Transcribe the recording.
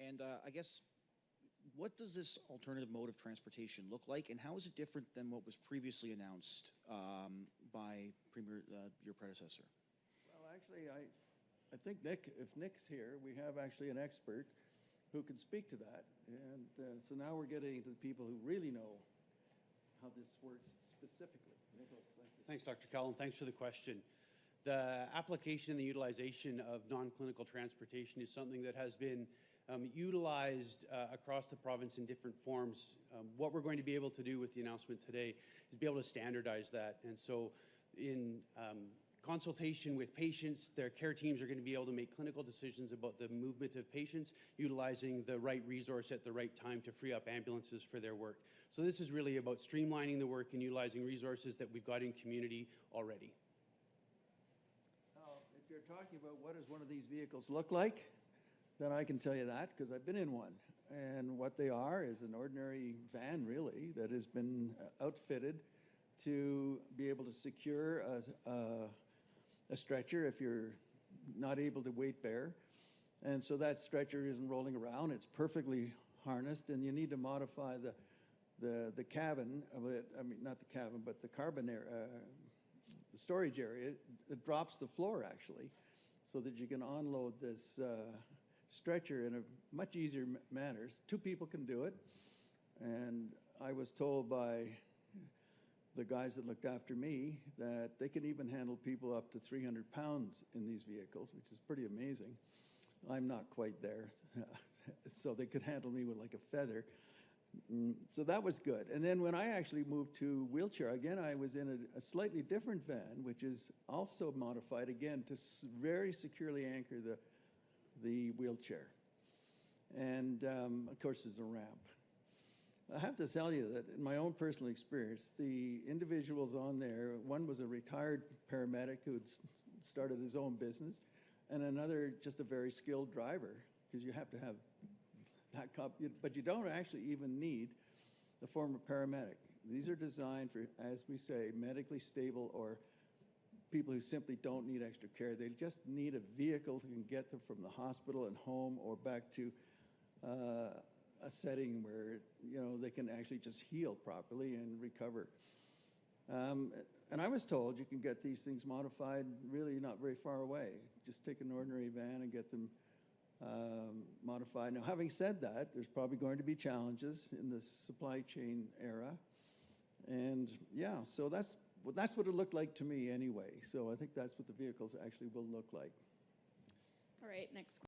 And I guess, what does this alternative mode of transportation look like, and how is it different than what was previously announced by Premier, your predecessor? Well, actually, I think if Nick's here, we have actually an expert who can speak to that. And so now we're getting to the people who really know how this works specifically. Nicholas, thank you. Thanks, Dr. Cullen. Thanks for the question. The application and the utilization of non-clinical transportation is something that has been utilized across the province in different forms. What we're going to be able to do with the announcement today is be able to standardize that. And so in consultation with patients, their care teams are going to be able to make clinical decisions about the movement of patients, utilizing the right resource at the right time to free up ambulances for their work. So this is really about streamlining the work and utilizing resources that we've got in community already. If you're talking about what does one of these vehicles look like, then I can tell you that because I've been in one. And what they are is an ordinary van, really, that has been outfitted to be able to secure a stretcher if you're not able to weight bear. And so that stretcher isn't rolling around. It's perfectly harnessed, and you need to modify the cabin of it. I mean, not the cabin, but the carbon area, the storage area. It drops the floor, actually, so that you can unload this stretcher in a much easier manner. 2 people can do it. And I was told by the guys that looked after me that they can even handle people up to 300 pounds in these vehicles, which is pretty amazing. I'm not quite there. So they could handle me with like a feather. So that was good. And then when I actually moved to wheelchair, again, I was in a slightly different van, which is also modified, again, to very securely anchor the wheelchair. And, of course, there's a ramp. I have to tell you that in my own personal experience, the individuals on there, one was a retired paramedic who had started his own business, and another just a very skilled driver, because you have to have that but you don't actually even need the former paramedic. These are designed for, as we say, medically stable or people who simply don't need extra care. They just need a vehicle that can get them from the hospital and home or back to a setting where, you know, they can actually just heal properly and recover. And I was told you can get these things modified really not very far away. Just take an ordinary van and get them modified. Now, having said that, there's probably going to be challenges in the supply chain era. And yeah, so that's what it looked like to me anyway. So I think that's what the vehicles actually will look like. All right, next question.